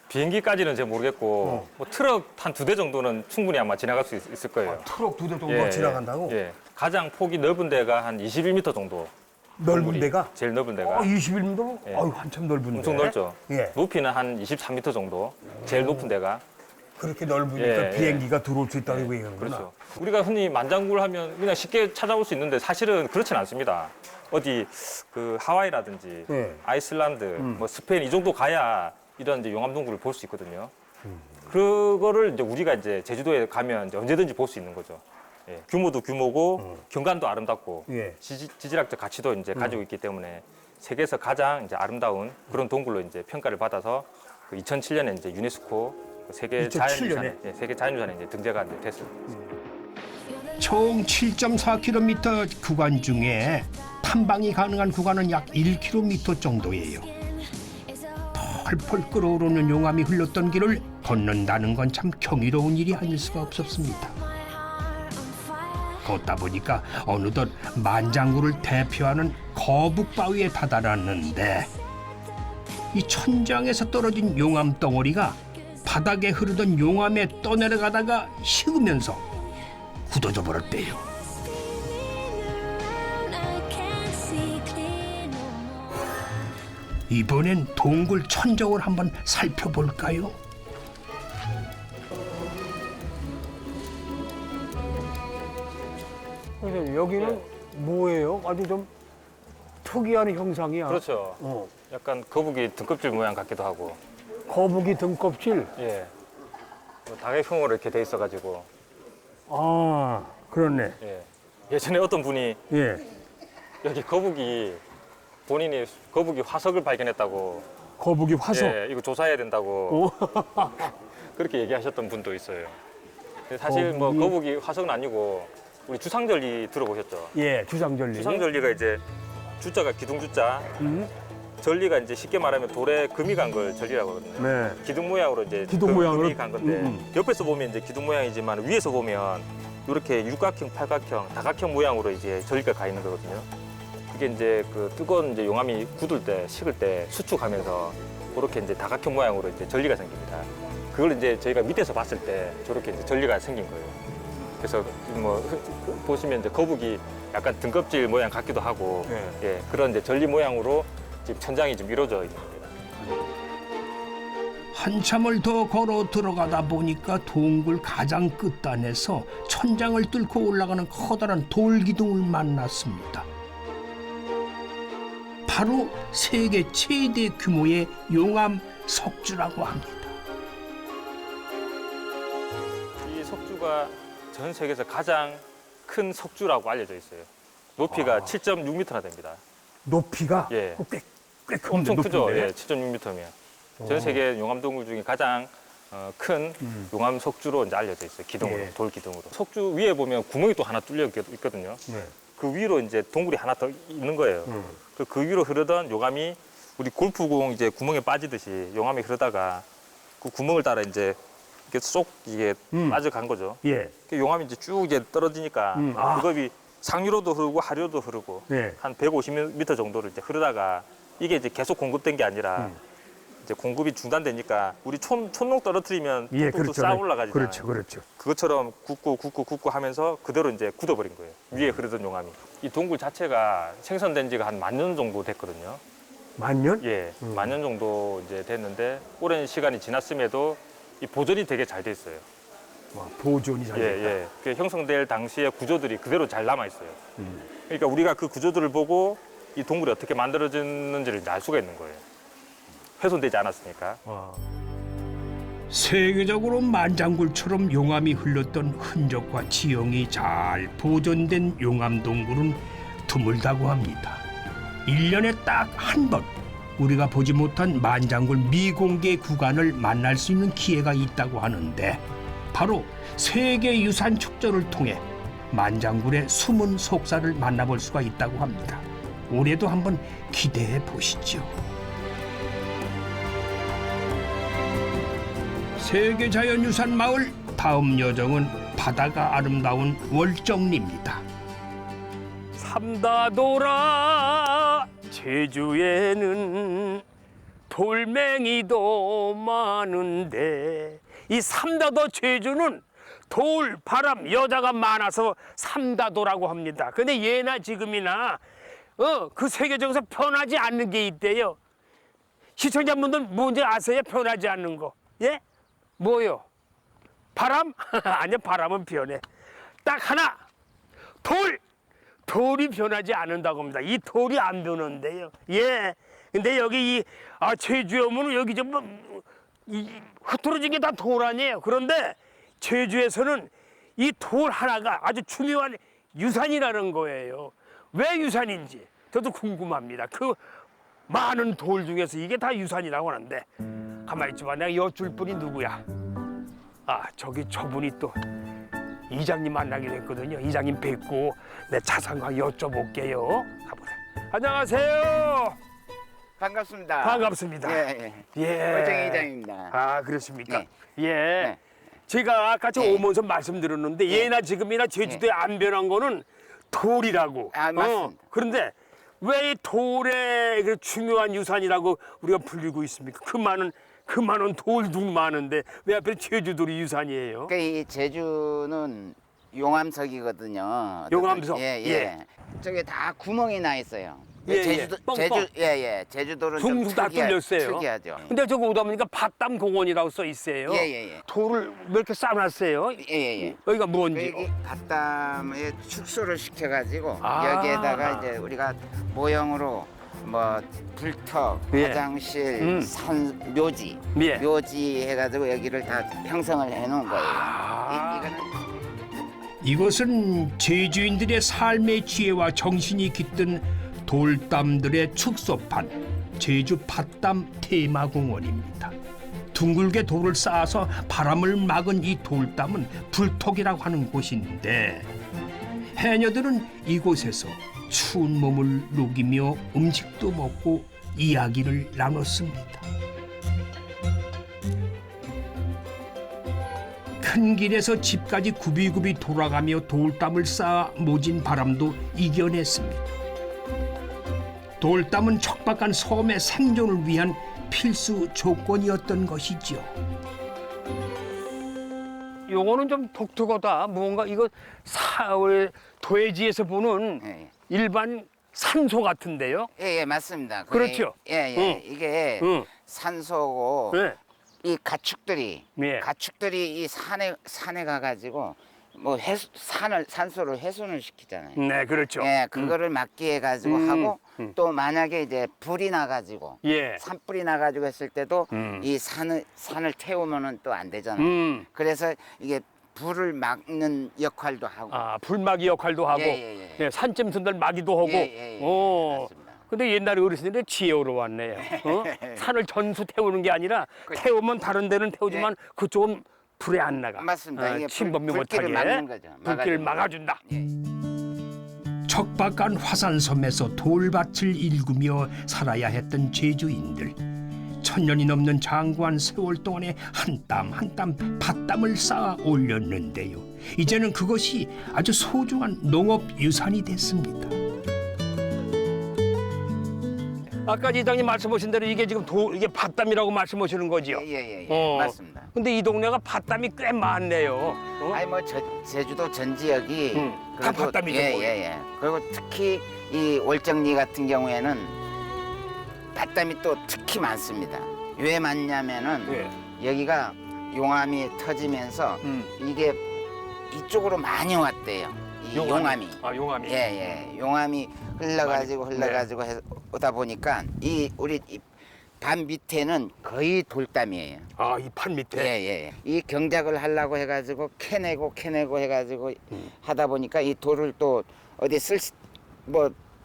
비행기까지는 잘 모르겠고 뭐 트럭 한 2대 정도는 충분히 아마 지나갈 수 있을 거예요. 트럭 2대 정도 예, 지나간다고? 예. 가장 폭이 넓은 데가 한 21m 정도. 넓은 동굴이. 데가? 제일 넓은 데가. 21m? 예. 아유, 한참 넓은데. 엄청 넓죠. 예. 높이는 한 23m 정도. 제일 높은 데가. 그렇게 넓으니까 예, 예. 비행기가 들어올 수 있다고 얘기하는구나. 그렇죠. 우리가 흔히 만장굴 하면 그냥 쉽게 찾아올 수 있는데 사실은 그렇진 않습니다. 어디 그 하와이라든지 예. 아이슬란드, 뭐 스페인 이 정도 가야 이런 이제 용암동굴을 볼 수 있거든요. 그거를 이제 우리가 이제 제주도에 가면 이제 언제든지 볼 수 있는 거죠. 예. 규모도 규모고 경관도 아름답고 예. 지질학적 가치도 이제 가지고 있기 때문에 세계에서 가장 이제 아름다운 그런 동굴로 이제 평가를 받아서 그 2007년에 이제 유네스코 세계 2007 자연유산에 년에? 예, 세계 자연유산에 이제 등재가 이제 됐어요. 총 7.4km 구간 중에 탐방이 가능한 구간은 약 1km 정도예요. 펄펄 끓어오르는 용암이 흘렀던 길을 걷는다는 건 참 경이로운 일이 아닐 수가 없었습니다. 걷다 보니까 어느덧 만장굴을 대표하는 거북바위에 다다랐는데 이 천장에서 떨어진 용암 덩어리가 바닥에 흐르던 용암에 떠내려가다가 식으면서 굳어져 버렸대요. 이번엔 동굴 천정을 한번 살펴볼까요? 선생님, 여기는 뭐예요? 아주 좀 특이한 형상이야. 그렇죠. 어. 약간 거북이 등껍질 모양 같기도 하고. 거북이 등껍질. 예. 뭐 다객형으로 이렇게 돼 있어가지고. 아, 그렇네. 예. 예전에 어떤 분이 예. 여기 거북이 본인이 거북이 화석을 발견했다고. 거북이 화석. 예, 이거 조사해야 된다고. 오. 그렇게 얘기하셨던 분도 있어요. 근데 사실 뭐 거북이. 거북이 화석은 아니고 우리 주상절리 들어보셨죠? 예, 주상절리. 주상절리가 이제 주자가 기둥주자, 음? 절리가 이제 쉽게 말하면 돌에 금이 간 걸 절리라고 하거든요. 네. 기둥 모양으로 이제 기둥 모양으로? 금이 간 건데 옆에서 보면 이제 기둥 모양이지만 위에서 보면 이렇게 육각형, 팔각형, 다각형 모양으로 이제 절리가 가 있는 거거든요. 그게 이제 그 뜨거운 이제 용암이 굳을 때, 식을 때 수축하면서 그렇게 이제 다각형 모양으로 이제 절리가 생깁니다. 그걸 이제 저희가 밑에서 봤을 때 저렇게 이제 절리가 생긴 거예요. 그래서 뭐 보시면 이제 거북이 약간 등껍질 모양 같기도 하고 네. 예, 그런 이제 절리 모양으로 지금 천장이 좀 이루어져 있는 겁니다. 한참을 더 걸어 들어가다 보니까 동굴 가장 끝단에서 천장을 뚫고 올라가는 커다란 돌기둥을 만났습니다. 바로 세계 최대 규모의 용암 석주라고 합니다. 이 석주가 전 세계에서 가장 큰 석주라고 알려져 있어요. 높이가 7.6m나 됩니다. 높이가 예. 꽤 큰데, 엄청 크죠. 높이인데? 예, 7.6m면. 전 세계 용암 동굴 중에 가장 큰 용암 석주로 이제 알려져 있어요. 기둥으로, 예. 돌 기둥으로. 석주 위에 보면 구멍이 또 하나 뚫려 있거든요. 네. 그 위로 이제 동굴이 하나 더 있는 거예요. 그 위로 흐르던 용암이 우리 골프공 이제 구멍에 빠지듯이 용암이 흐르다가 그 구멍을 따라 이제 이렇게 쏙 이게 빠져간 거죠. 예. 그 용암이 이제 쭉 이제 떨어지니까 아. 그겁이 상류로도 흐르고 하류로도 흐르고 네. 한 150m 정도를 이제 흐르다가 이게 이제 계속 공급된 게 아니라 이제 공급이 중단되니까 우리 촌농 떨어뜨리면 예, 뚝뚝 그렇죠. 쌓아 올라가잖아요. 그렇죠, 그렇죠. 그것처럼 굳고 하면서 그대로 이제 굳어버린 거예요. 위에 흐르던 용암이. 이 동굴 자체가 생성된 지가 한 10,000년 정도 됐거든요. 만년? 예, 10,000년 정도 이제 됐는데 오랜 시간이 지났음에도 이 보존이 되게 잘 돼 있어요. 와, 보존이 잘 예, 됐다. 예. 그 형성될 당시의 구조들이 그대로 잘 남아 있어요. 그러니까 우리가 그 구조들을 보고 이 동굴이 어떻게 만들어졌는지를 이제 알 수가 있는 거예요. 훼손되지 않았으니까. 와. 세계적으로 만장굴처럼 용암이 흘렀던 흔적과 지형이 잘 보존된 용암 동굴은 드물다고 합니다. 1년에 딱 한 번 우리가 보지 못한 만장굴 미공개 구간을 만날 수 있는 기회가 있다고 하는데 바로 세계유산 축전을 통해 만장굴의 숨은 속사를 만나볼 수가 있다고 합니다. 올해도 한번 기대해 보시죠. 세계자연유산 마을 다음 여정은 바다가 아름다운 월정리입니다. 삼다도라 제주에는 돌멩이도 많은데 이 삼다도 제주는 돌, 바람, 여자가 많아서 삼다도라고 합니다. 근데 예나 지금이나 그 세계적에서 변하지 않는 게 있대요. 시청자분들 뭔지 아세요? 변하지 않는 거. 예? 뭐요? 바람? 아니요, 바람은 변해. 딱 하나, 돌! 돌이 변하지 않는다고 합니다. 이 돌이 안 변한대요. 예. 근데 여기 제주에 오면 여기 좀 흐트러진 게 다 돌 아니에요. 그런데 제주에서는 이 돌 하나가 아주 중요한 유산이라는 거예요. 왜 유산인지 저도 궁금합니다. 그 많은 돌 중에서 이게 다 유산이라고 하는데 가만히 있지마. 내가 여쭐 분이 누구야? 저기 저분이 또 이장님 만나기로 했거든요. 이장님 뵙고 내 자산과 여쭤볼게요. 가보자. 안녕하세요. 반갑습니다. 반갑습니다. 예. 월정이 이장입니다. 그렇습니까? 네. 예. 제가 아까 오면서 말씀드렸는데 예나 지금이나 제주도에 안 변한 거는 돌이라고. 맞습니다. 그런데 왜 이 돌의 그 중요한 유산이라고 우리가 불리고 있습니까? 그 많은 돌도 많은데 왜 하필 제주돌이 유산이에요? 그러니까 이 제주는 용암석이거든요. 용암석? 예. 저게 다 구멍이 나 있어요. 예, 제주도 뻥뻥. 제주도는 좀 둥둥 다 뚫렸어요. 특이하죠. 근데 저거 오다 보니까 밭담 공원이라고 써 있어요. 예. 돌을 몇 이렇게 쌓아놨어요. 예. 여기가 뭔지. 여기 밭담에 축소를 시켜가지고 아. 여기에다가 이제 우리가 모형으로 뭐 불턱, 예. 화장실, 산 묘지, 예. 묘지 해가지고 여기를 다 형성을 해놓은 거예요. 이거는 이곳은 제주인들의 삶의 지혜와 정신이 깃든 돌담들의 축소판 제주 밭담 테마공원입니다. 둥글게 돌을 쌓아서 바람을 막은 이 돌담은 불톡이라고 하는 곳인데 해녀들은 이곳에서 추운 몸을 녹이며 음식도 먹고 이야기를 나눴습니다. 큰 길에서 집까지 굽이굽이 돌아가며 돌담을 쌓아 모진 바람도 이겨냈습니다. 돌담은 척박한 섬의 생존을 위한 필수 조건이었던 것이죠. 요거는 좀 독특하다. 뭔가 이거 사월 도해지에서 보는 예. 일반 산소 같은데요. 예, 맞습니다. 그렇죠. 예. 이게 응. 산소고 네. 이 가축들이 예. 이 산에 가가지고 뭐 산소를 해소를 시키잖아요. 네, 그렇죠. 예, 그거를 막기 해 가지고 하고 또 만약에 이제 불이 나가지고 예. 산불이 나가지고 했을 때도 이 산을 태우면은 또 안 되잖아요. 그래서 이게 불을 막는 역할도 하고. 아, 불막이 역할도 하고, 예. 산짐승들 막이도 하고. 예. 맞습니다. 근데 옛날에 어르신들이 지혜로 왔네요. 산을 전수 태우는 게 아니라 태우면 다른 데는 태우지만 그쪽은 불에 안 나가. 맞습니다. 이게 침범이 불길을 못하게 막는 거죠. 불길을 막아준다. 척박한 화산섬에서 돌밭을 일구며 살아야 했던 제주인들. 천년이 넘는 장구한 세월 동안에 한 땀 한 땀 밭땀을 쌓아 올렸는데요. 이제는 그것이 아주 소중한 농업 유산이 됐습니다. 아까 이장님 말씀하신 대로 이게 지금 이게 밭담이라고 말씀하시는 거죠? 예. 어. 맞습니다. 근데 이 동네가 밭담이 꽤 많네요. 아니 뭐 제주도 전 지역이 다 그래도- 밭담이죠, 예. 그리고 특히 이 월정리 같은 경우에는 밭담이 또 특히 많습니다. 왜 많냐면은 여기가 용암이 터지면서 이게 이쪽으로 많이 왔대요. 이 용암이. 아, 용암이. 예. 용암이 흘러가지고 오다 보니까 우리 밭 밑에는 거의 돌담이에요. 아, 이 판 밑에. 예. 이 경작을 하려고 해가지고 캐내고 해가지고 하다 보니까 이 돌을 또 어디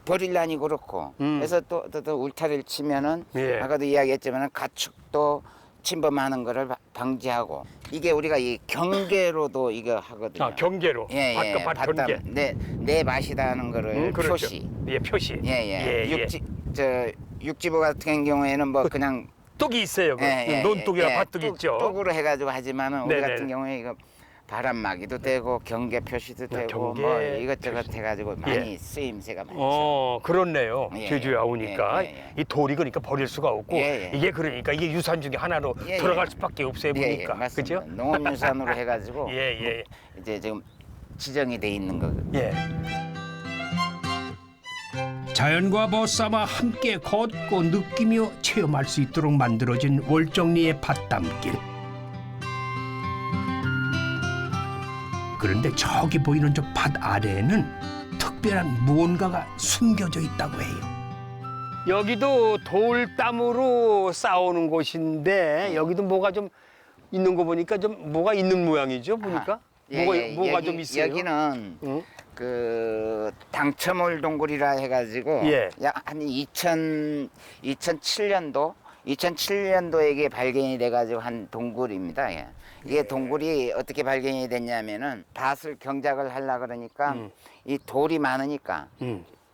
버릴라니 그렇고 그래서 또 울타리를 치면은 예. 아까도 이야기했지만은 가축도 침범하는 거를 방지하고 이게 우리가 이 경계로도 이거 하거든요. 아, 경계로. 밭과 밭 밭담. 경계. 내 맛이다는 거를 그렇죠. 표시. 예, 표시. 예. 육지부 같은 경우에는 뭐 그냥 뚝이 있어요. 논뚝이나 밭뚝 있죠. 뚝으로 해가지고 하지만은 우리 네네. 같은 경우에 이거 바람막이도 되고 경계 표시도 되고 경계 뭐 이것저것 해가지고 많이 쓰임새가 많죠. 그렇네요. 예, 제주에 오니까 예. 이 돌이 그러니까 버릴 수가 없고 예. 이게 그러니까 이게 유산 중에 하나로 예. 들어갈 수밖에 없어요 보니까. 맞습니다. 그죠? 농업유산으로 해가지고 예. 이제 지금 지정이 돼 있는 거거든요. 예. 자연과 벗삼아 함께 걷고 느끼며 체험할 수 있도록 만들어진 월정리의 밭담길. 그런데 저기 보이는 저 밭 아래에는 특별한 무언가가 숨겨져 있다고 해요. 여기도 돌담으로 싸우는 곳인데 여기도 뭐가 좀 있는 거 보니까 좀 뭐가 있는 모양이죠 보니까. 뭐가 여기, 좀 있어요? 여기는 그 당첨올 동굴이라 해가지고 약 한 2007년도에 이게 발견이 돼가지고 한 동굴입니다. 예. 이게 동굴이 어떻게 발견이 됐냐면은 밭을 경작을 하려 그러니까 이 돌이 많으니까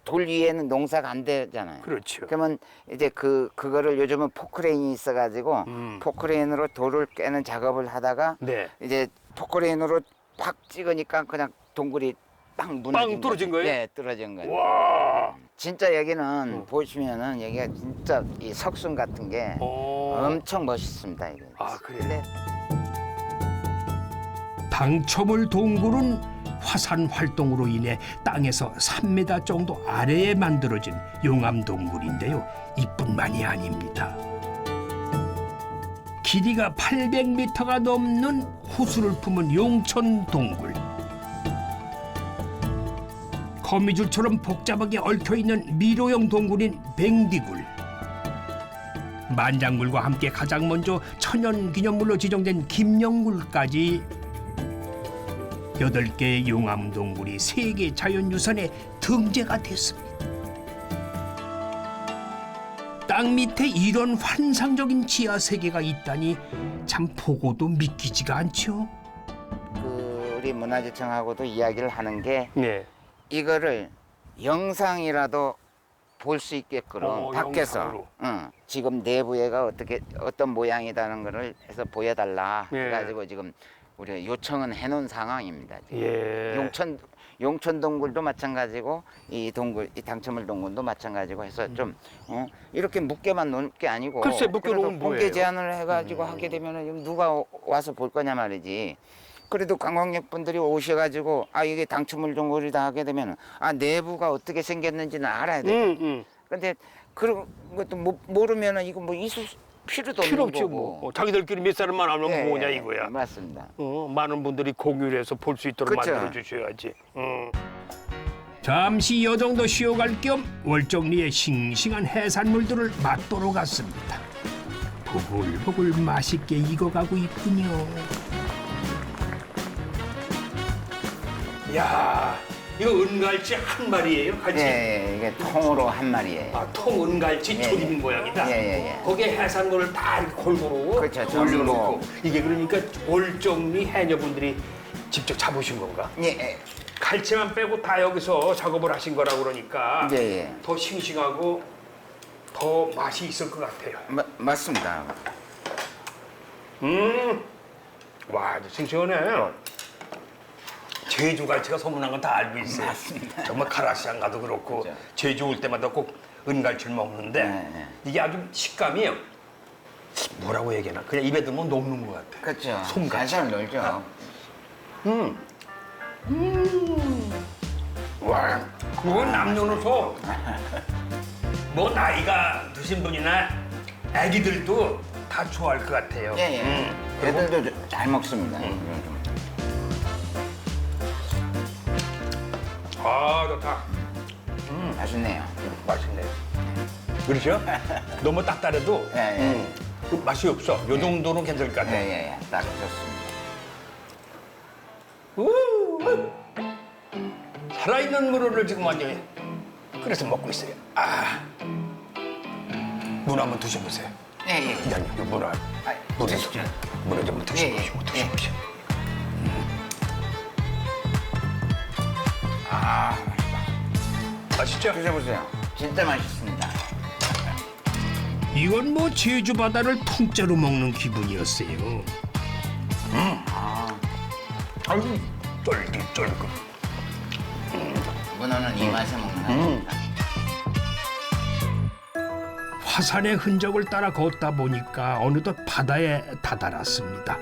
돌 위에는 농사가 안 되잖아요. 그렇죠. 그러면 이제 그거를 요즘은 포크레인이 있어가지고 포크레인으로 돌을 깨는 작업을 하다가 이제 포크레인으로 팍 찍으니까 그냥 동굴이 빵 무너진 떨어진 거예요? 예, 떨어진 거예요. 와. 진짜 여기는 보시면은 여기가 진짜 이 석순 같은 게 엄청 멋있습니다. 이게. 아, 그래. 당첨을 동굴은 화산 활동으로 인해 땅에서 3m 정도 아래에 만들어진 용암동굴인데요. 이뿐만이 아닙니다. 길이가 800m가 넘는 호수를 품은 용천동굴. 거미줄처럼 복잡하게 얽혀있는 미로형 동굴인 뱅디굴. 만장굴과 함께 가장 먼저 천연기념물로 지정된 김영굴까지 8개의 용암동굴이 세계 자연유산에 등재가 됐습니다. 땅 밑에 이런 환상적인 지하 세계가 있다니 참 보고도 믿기지가 않죠. 우리 문화재청하고도 이야기를 하는 게 네. 이거를 영상이라도 볼 수 있게끔 밖에서 영상으로. 지금 내부에가 어떤 모양이라는 거를 해서 보여달라 예. 해가지고 지금 우리가 요청은 해놓은 상황입니다. 지금. 예. 용천 동굴도 마찬가지고 이 당첨을 동굴도 마찬가지고 해서 좀 이렇게 묶게만 놓을 게 아니고 글쎄, 묶여 놓으면 본계 뭐예요? 제한을 해가지고 하게 되면은 누가 와서 볼 거냐 말이지. 그래도 관광객 분들이 오셔가지고 이게 당첨을 동굴이다 하게 되면 내부가 어떻게 생겼는지는 알아야 돼. 근데 그런 것도 모르면은 이거 뭐 있을 필요도 필요 없는 없지 거고. 뭐. 자기들끼리 몇 사람만 알면 예, 뭐냐 예, 이거야. 맞습니다. 많은 분들이 공유를 해서 볼 수 있도록 그쵸. 만들어 주셔야지. 잠시 여정도 쉬어갈 겸 월정리의 싱싱한 해산물들을 맛보러 갔습니다. 보글보글 맛있게 익어가고 있군요. 야, 이거 은갈치 한 마리예요, 갈치? 예, 이게 통으로 한 마리예요. 통 은갈치 예, 조림 예. 모양이다. 예. 거기에 해산물을 다 이렇게 골고루 그렇죠, 올려놓고 전부. 이게 그러니까 월정리 해녀분들이 직접 잡으신 건가? 예. 갈치만 빼고 다 여기서 작업을 하신 거라 그러니까 예. 더 싱싱하고 더 맛이 있을 것 같아요. 맞습니다. 와, 아주 싱싱하네. 제주 갈치가 소문난 건 다 알고 있어요. 맞습니다. 정말 가라시안 가도 그렇고 그죠. 제주 올 때마다 꼭 은갈치를 먹는데 네. 이게 아주 식감이 뭐라고 얘기하나 그냥 입에 들면 녹는 것 같아. 그렇죠. 솜같이. 살살 놀죠. 와, 그건 남녀노소 뭐 나이가 드신 분이나 아기들도 다 좋아할 것 같아요. 예. 애들도 잘 먹습니다. 아, 좋다. 맛있네요. 맛있네. 그렇죠? 너무 딱딱해도 예. 그 맛이 없어. 요 정도는 괜찮을 것 같아. 예. 딱 좋습니다. 살아있는 물을 지금 완전히 끓여서 먹고 있어요. 문 한번 드셔보세요. 예. 아니, 문을 드시죠. 문을 좀 드셔보시고 예. 드셔보시고. 맛있죠? 드셔보세요. 진짜 맛있습니다. 이건 뭐 제주 바다를 통째로 먹는 기분이었어요. 아유, 쫄깃쫄깃. 문어는 이 맛에 먹는 겁니다. 화산의 흔적을 따라 걷다 보니까 어느덧 바다에 다다랐습니다.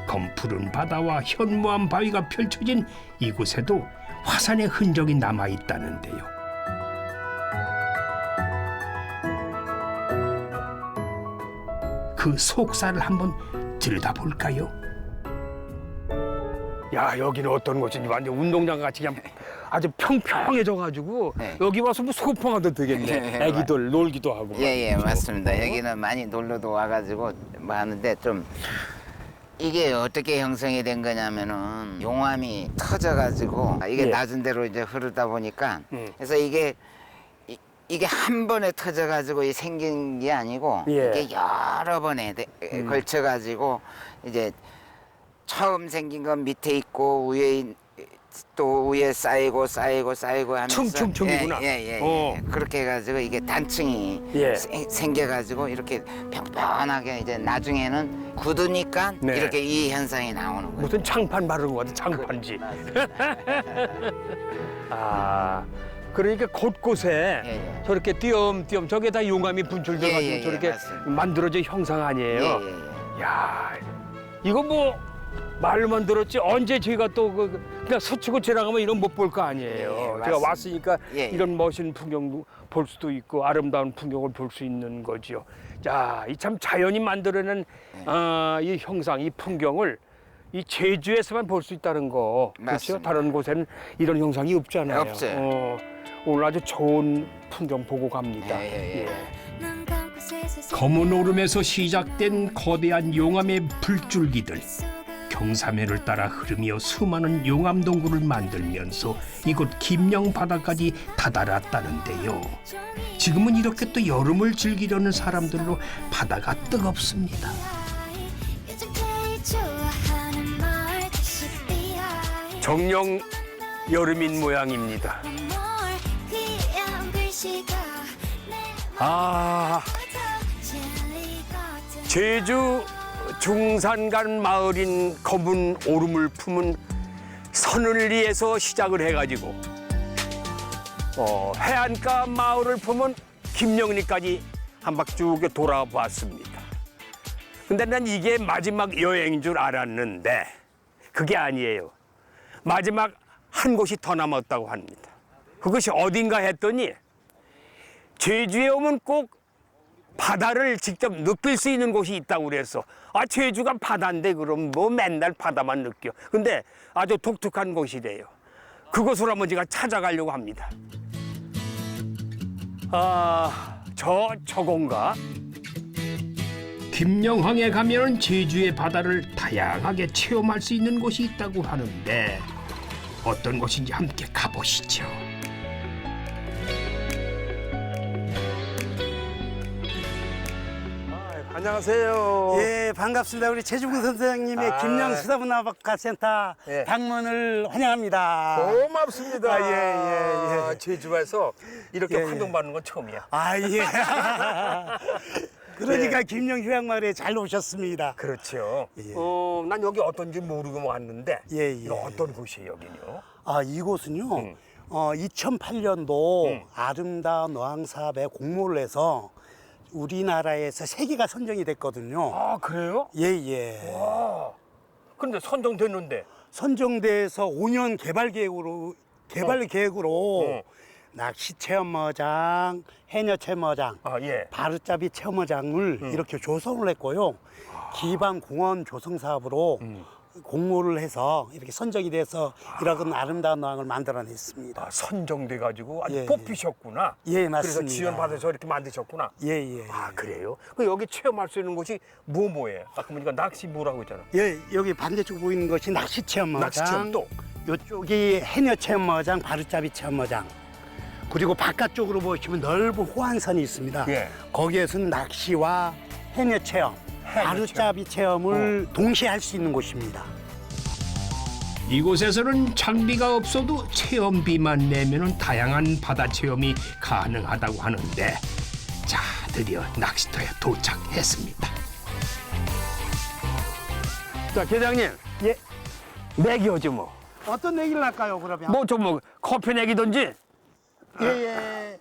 검푸른 바다와 현무암 바위가 펼쳐진 이곳에도 화산의 흔적이 남아있다는데요. 그 속살을 한번 들여다볼까요? 야, 여기는 어떤 곳인지 완전 운동장 같이 그냥 아주 평평해져가지고 네. 여기 와서 뭐 소풍하도 되겠네. 애기들 놀기도 하고. 예, 맞습니다. 여기는 많이 놀러도 와가지고 뭐 하는데 좀 이게 어떻게 형성이 된 거냐면은 용암이 터져가지고 이게 예. 낮은 데로 이제 흐르다 보니까 그래서 이게 한 번에 터져가지고 생긴 게 아니고 예. 이게 여러 번에 걸쳐가지고 이제 처음 생긴 건 밑에 있고 또 위에 쌓이고 하면서 층이구나. 예. 그렇게 해가지고 이게 단층이 예. 생겨가지고 이렇게 평평하게 이제 나중에는 굳으니까 네. 이렇게 이 현상이 나오는 거예요. 무슨 창판 바른 것 같아, 창판지. 그러니까 곳곳에 예. 저렇게 띄엄띄엄 저게 다 용암이 분출돼가지고 예, 저렇게 맞습니다. 만들어진 형상 아니에요? 예. 야, 이거 뭐 말로만 들었지 언제 저희가 또 그냥 스치고 지나가면 이런 못 볼 거 아니에요. 예, 제가 맞습니다. 왔으니까 예. 이런 멋있는 풍경도 볼 수도 있고 아름다운 풍경을 볼 수 있는 거죠. 자, 이 참 자연이 만들어낸 이 형상, 이 풍경을 이 제주에서만 볼 수 있다는 거. 그렇죠? 맞습니다. 다른 곳에는 이런 형상이 없잖아요. 없어요. 오늘 아주 좋은 풍경 보고 갑니다. 예. 검은 오름에서 시작된 거대한 용암의 불줄기들. 경사면을 따라 흐르며 수많은 용암 동굴을 만들면서 이곳 김영 바다까지 다다랐다는데요. 지금은 이렇게 또 여름을 즐기려는 사람들로 바다가 뜨겁습니다. 정녕 여름인 모양입니다. 아, 제주 중산간 마을인 검은 오름을 품은 선을리에서 시작을 해가지고 해안가 마을을 품은 김영리까지 한 바퀴 쭉 돌아봤습니다. 근데 난 이게 마지막 여행인 줄 알았는데 그게 아니에요. 마지막 한 곳이 더 남았다고 합니다. 그것이 어딘가 했더니 제주에 오면 꼭 바다를 직접 느낄 수 있는 곳이 있다고 그래서 제주가 바다인데 그럼 뭐 맨날 바다만 느껴. 근데 아주 독특한 곳이래요. 그곳으로 한번 제가 찾아가려고 합니다. 저건가? 김영항에 가면 제주의 바다를 다양하게 체험할 수 있는 곳이 있다고 하는데 어떤 곳인지 함께 가보시죠. 안녕하세요. 예, 반갑습니다. 우리 최중근 선생님의 김영수사문화박물센터 예. 방문을 환영합니다. 고맙습니다. 예. 제주에서 이렇게 예, 예. 환영받는 건 처음이야. 예. 그러니까 김영휴양마을에 잘 오셨습니다. 그렇죠. 예. 난 여기 어떤지 모르고 왔는데 예. 이거 어떤 곳이에요, 여기는요? 이곳은요. 2008년도 아름다운 어항사업에 공모를 해서 우리나라에서 3개가 선정이 됐거든요. 그래요? 예. 와. 근데 선정됐는데 선정돼서 5년 개발 계획으로 낚시 체험어장, 해녀 체험어장, 바루잡이 체험어장을 이렇게 조성을 했고요. 기반 공원 조성 사업으로 공모를 해서 이렇게 선정이 돼서 이런 아름다운 어항을 만들어냈습니다. 선정돼가지고 아주 예, 뽑히셨구나. 예, 그래서 맞습니다. 지원 받아서 이렇게 만드셨구나. 예. 그래요? 그 여기 체험할 수 있는 곳이 뭐예요? 아까 보니까 낚시 뭐라고 했잖아. 예, 여기 반대쪽 보이는 것이 낚시 체험어장. 낚시 체험 또? 이쪽이 해녀 체험어장, 바루잡이 체험어장. 그리고 바깥쪽으로 보시면 넓은 호안선이 있습니다. 예. 거기에서는 낚시와 해녀 체험, 바루잡이 체험을 동시에 할 수 있는 곳입니다. 이곳에서는 장비가 없어도 체험비만 내면은 다양한 바다 체험이 가능하다고 하는데 자, 드디어 낚시터에 도착했습니다. 자, 계장님. 예. 내기하죠 뭐. 어떤 내기를 할까요, 그러면? 커피 내기든지. 예.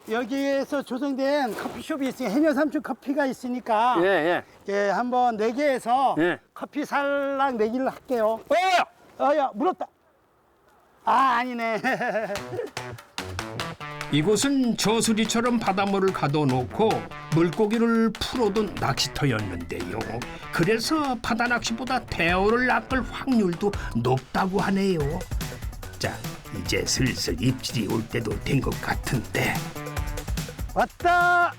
여기에서 조성된 커피숍이 있으니 해녀 삼촌 커피가 있으니까 예. 한번 내기해서 예. 커피 살랑 내기를 할게요. 야, 물었다. 아니네. 이곳은 저수지처럼 바닷물을 가둬놓고 물고기를 풀어둔 낚시터였는데요. 그래서 바다 낚시보다 대어를 낚을 확률도 높다고 하네요. 자, 이제 슬슬 입질이 올 때도 된 것 같은데. 왔다.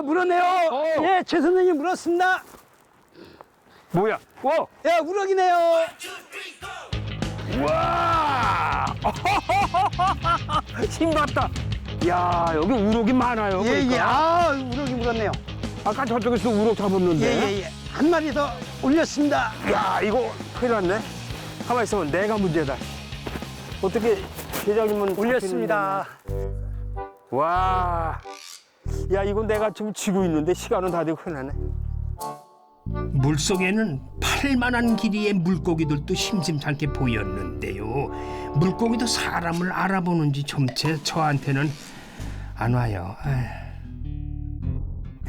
물었네요. 예, 최 선생님 물었습니다. 뭐야? 야, 우럭이네요. 와! 힘났다. 야, 여기 우럭이 많아요. 예. 우럭이 물었네요. 아까 저쪽에서 우럭 잡았는데. 예. 한 마리 더 올렸습니다. 야, 이거 큰일 났네. 가만히 있으면 내가 문제다. 어떻게 계장님은 올렸습니다. 와. 야, 이건 내가 지금 쥐고 있는데 시간은 다 되고 큰일 났네. 물속에는 팔만한 길이의 물고기들도 심심찮게 보였는데요. 물고기도 사람을 알아보는지 좀체 저한테는 안 와요.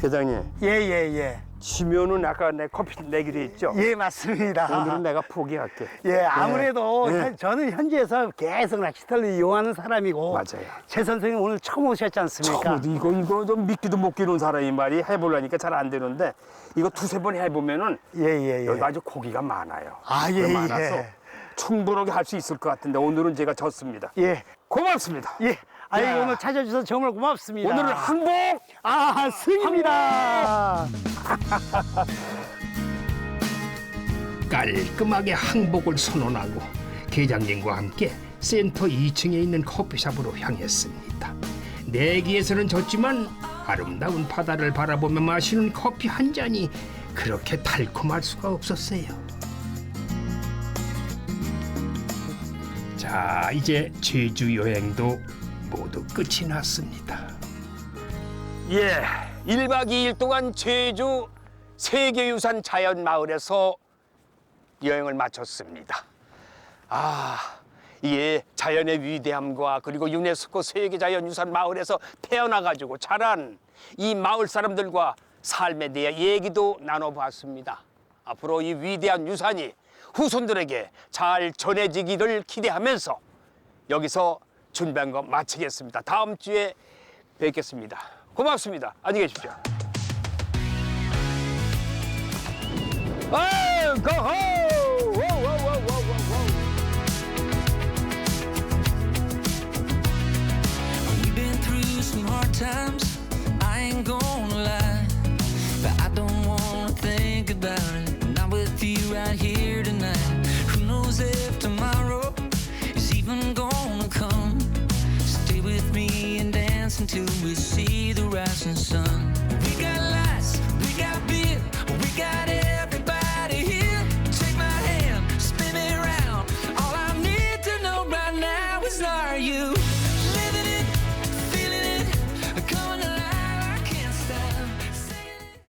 계장님. 예. 지면은 아까 내 커피 내기로 했죠? 예, 맞습니다. 오늘은 내가 포기할게. 예, 아무래도 네. 저는 현지에서 계속 낚시터를 이용하는 사람이고 맞아요. 최 선생님 오늘 처음 오셨지 않습니까? 이거 좀 믿기도 못 끼는 사람이 말이 해보려니까 잘 안 되는데 이거 두세 번 해보면은 예. 여기 아주 고기가 많아요. 아, 예, 많아서 예. 충분하게 할 수 있을 것 같은데 오늘은 제가 졌습니다. 예. 고맙습니다. 예. 아이고, 야. 오늘 찾아주셔서 정말 고맙습니다. 오늘은 항복! 아, 승입니다. 깔끔하게 항복을 선언하고 계장님과 함께 센터 2층에 있는 커피숍으로 향했습니다. 내기에서는 졌지만 아름다운 바다를 바라보며 마시는 커피 한 잔이 그렇게 달콤할 수가 없었어요. 자, 이제 제주 여행도 모두 끝이 났습니다. 예, 1박 2일 동안 제주 세계유산 자연마을에서 여행을 마쳤습니다. 이게 자연의 위대함과 그리고 유네스코 세계자연유산 마을에서 태어나가지고 자란 이 마을 사람들과 삶에 대해 얘기도 나눠봤습니다. 앞으로 이 위대한 유산이 후손들에게 잘 전해지기를 기대하면서 여기서 준비한 거 마치겠습니다. 다음 주에 뵙겠습니다. 고맙습니다. 안녕히 계십시오. 고호!